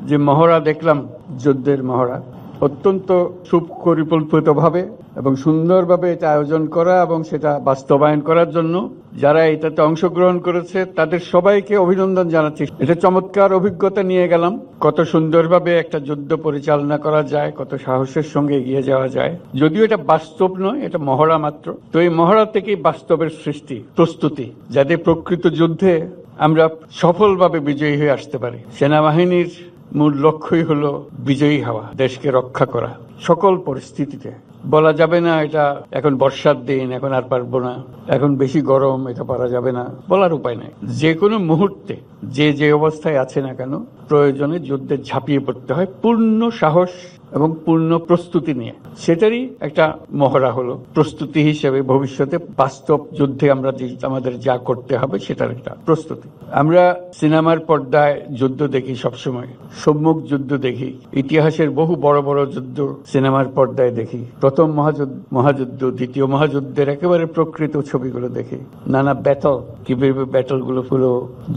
যে মহড়া দেখলাম, যুদ্ধের মহড়া, অত্যন্ত সুপরিকল্পিতভাবে এবং সুন্দরভাবে এটা আয়োজন করা এবং সেটা বাস্তবায়ন করার জন্য যারা এটাতে অংশগ্রহণ করেছে তাদের সবাইকে অভিনন্দন জানাচ্ছি। এটা চমৎকার অভিজ্ঞতা নিয়ে গেলাম, কত সুন্দরভাবে একটা যুদ্ধ পরিচালনা করা যায়, কত সাহসের সঙ্গে এগিয়ে যাওয়া যায়। যদিও এটা বাস্তব নয়, এটা মহড়া মাত্র, তো এই মহড়া থেকেই বাস্তবের সৃষ্টি, প্রস্তুতি, যাতে প্রকৃত যুদ্ধে আমরা সফলভাবে বিজয়ী হয়ে আসতে পারি। সেনাবাহিনীর মূল লক্ষ্যই হলো বিজয়ী হওয়া, দেশকে রক্ষা করা সকল পরিস্থিতিতে। বলা যাবে না এটা এখন বর্ষার দিন, এখন আর পারবো না, এখন বেশি গরম, এটা পারা যাবে না, বলার উপায় নাই। যে কোনো মুহূর্তে যে অবস্থায় আছে না কেন, প্রয়োজনে যুদ্ধে ঝাঁপিয়ে পড়তে হয় পূর্ণ সাহস এবং পূর্ণ প্রস্তুতি নিয়ে। সেটারই একটা মহড়া হলো প্রস্তুতি হিসেবে ভবিষ্যতে বাস্তব যুদ্ধে আমরা আমাদের যা করতে হবে সেটার একটা প্রস্তুতি। আমরা সিনেমার পর্দায় যুদ্ধ দেখি, সবসময় সম্মুখ যুদ্ধ দেখি, ইতিহাসের বহু বড় বড় যুদ্ধ সিনেমার পর্দায় দেখি। প্রথম মহাযুদ্ধ, দ্বিতীয় মহাযুদ্ধের একেবারে প্রকৃত ছবিগুলো দেখি, নানা ব্যাটল, কিভাবে ব্যাটলগুলো পুরো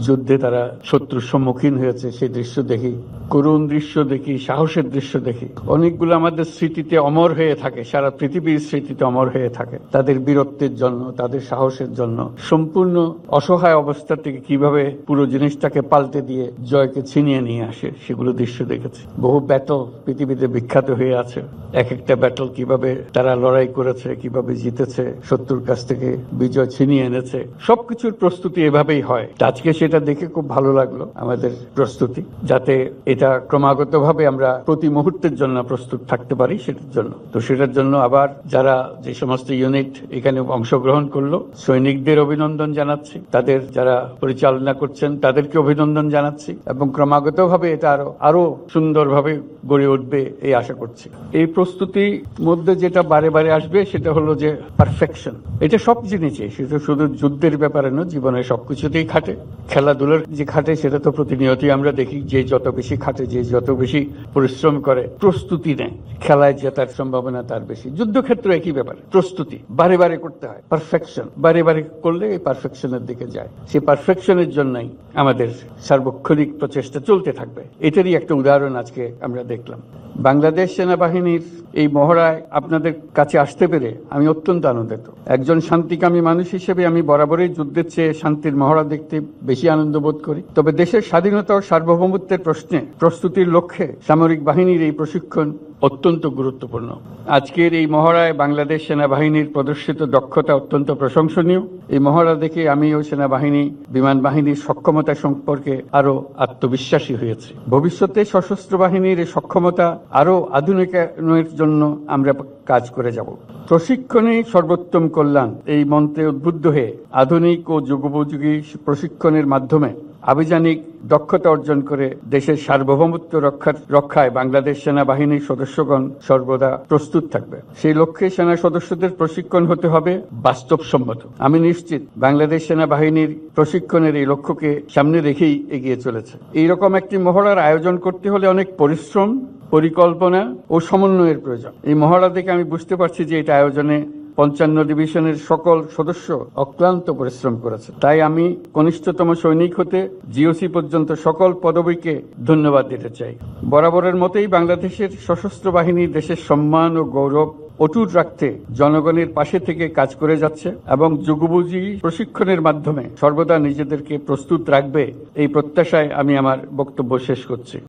যুদ্ধে তারা শত্রুর সম্মুখীন হয়েছে সেই দৃশ্য দেখি, করুণ দৃশ্য দেখি, সাহসের দৃশ্য দেখি। অনেকগুলো আমাদের স্মৃতিতে অমর হয়ে থাকে, সারা পৃথিবীর স্মৃতিতে অমর হয়ে থাকে, তাদের বীরত্বের জন্য, তাদের সাহসের জন্য। সম্পূর্ণ অসহায় অবস্থা থেকে কিভাবে পুরো জিনিসটাকে পাল্টে দিয়ে জয়কে ছিনিয়ে নিয়ে আসে, সেগুলো দৃশ্য দেখেছি। বহু ব্যাটল পৃথিবীতে বিখ্যাত হয়ে আছে, এক একটা ব্যাটল কিভাবে তারা লড়াই করেছে, কিভাবে জিতেছে, শত্রুর কাছ থেকে বিজয় ছিনিয়ে এনেছে। সবকিছুর প্রস্তুতি এভাবেই হয়। আজকে সেটা দেখে খুব ভালো লাগলো, আমাদের প্রস্তুতি, যাতে এটা ক্রমাগতভাবে আমরা প্রতি মুহূর্তের জন্য প্রস্তুত থাকতে পারি সেটার জন্য। তো সেটার জন্য আবার যারা যে সমস্ত ইউনিট এখানে অংশগ্রহণ করলো, সৈনিকদের অভিনন্দন জানাচ্ছি, তাদের যারা পরিচালনা করছেন তাদেরকে অভিনন্দন জানাচ্ছি, এবং ক্রমাগতভাবে এটা আরো সুন্দরভাবে গড়ে উঠবে এই আশা করছি। এই প্রস্তুতির মধ্যে যেটা বারে বারে আসবে সেটা হলো যে পারফেকশন। এটা সব জিনিসে, সেটা শুধু যুদ্ধের ব্যাপারে নয়, জীবনের সবকিছুতেই খাটে। খেলাধুলার যে খাটে সেটা তো প্রতিনিয়তই আমরা দেখি, যে যত বেশি খাটে, যে যত বেশি পরিশ্রম করে, প্রস্তুতি নেয়, খেলায় জেতার সম্ভাবনা তার বেশি। যুদ্ধক্ষেত্রে একই ব্যাপার, প্রস্তুতি বারে বারে করতে হয়, পারফেকশন বারে বারে করলে এই পারফেকশনের দিকে যায়। সেই পারফেকশনের জন্যই আমাদের সার্বক্ষণিক প্রচেষ্টা চলতে থাকবে। এটারই একটা উদাহরণ আজকে আমরা দেখলাম। বাংলাদেশ সেনাবাহিনীর এই মহড়ায় আপনাদের কাছে আসতে পেরে আমি অত্যন্ত আনন্দিত। একজন শান্তিকামী মানুষ হিসেবে আমি বরাবরই যুদ্ধের চেয়ে শান্তির মহড়া দেখতে বেশি আনন্দ বোধ করি। তবে দেশের স্বাধীনতা ও সার্বভৌমত্বের প্রশ্নে প্রস্তুতির লক্ষ্যে সামরিক বাহিনীর এই প্রশিক্ষণ অত্যন্ত গুরুত্বপূর্ণ। আজকের এই মহড়ায় বাংলাদেশ সেনাবাহিনীর প্রদর্শিত দক্ষতা অত্যন্ত প্রশংসনীয়। এই মহড়া দেখে আমি ও সেনাবাহিনী, বিমান বাহিনীর সক্ষমতা সম্পর্কে আরো আত্মবিশ্বাসী হয়েছে। ভবিষ্যতে সশস্ত্র বাহিনীর এই সক্ষমতা আরো আধুনিকায়নের জন্য আমরা কাজ করে যাব। প্রশিক্ষণে সর্বোত্তম কল্যাণ এই মন্ত্রে উদ্বুদ্ধ হয়ে আধুনিক ও যুগোপযোগী প্রশিক্ষণের মাধ্যমে আভিযানিক দক্ষতা অর্জন করে দেশের সার্বভৌমত্ব রক্ষায় বাংলাদেশ সেনাবাহিনীর সদস্যগণ সর্বদা প্রস্তুত থাকবে। সেই লক্ষ্যে সেনা সদস্যদের প্রশিক্ষণ হতে হবে বাস্তবসম্মত। আমি নিশ্চিত বাংলাদেশ সেনাবাহিনীর প্রশিক্ষণের এই লক্ষ্যকে সামনে রেখেই এগিয়ে চলেছে। এইরকম একটি মহড়ার আয়োজন করতে হলে অনেক পরিশ্রম, পরিকল্পনা ও সমন্বয়ের প্রয়োজন। এই মহড়া থেকে আমি বুঝতে পারছি যে এটা আয়োজনে 55 ডিভিশনের সকল সদস্য অক্লান্ত পরিশ্রম করেছে। তাই আমি কনিষ্ঠতম সৈনিক হতে জিওসি পর্যন্ত সকল পদবীকে ধন্যবাদ দিতে চাই। বরাবরের মতোই বাংলাদেশের সশস্ত্র বাহিনী দেশের সম্মান ও গৌরব অটুট রাখতে জনগণের পাশে থেকে কাজ করে যাচ্ছে এবং যুগোপযোগী প্রশিক্ষণের মাধ্যমে সর্বদা নিজেদেরকে প্রস্তুত রাখবে, এই প্রত্যাশায় আমি আমার বক্তব্য শেষ করছি।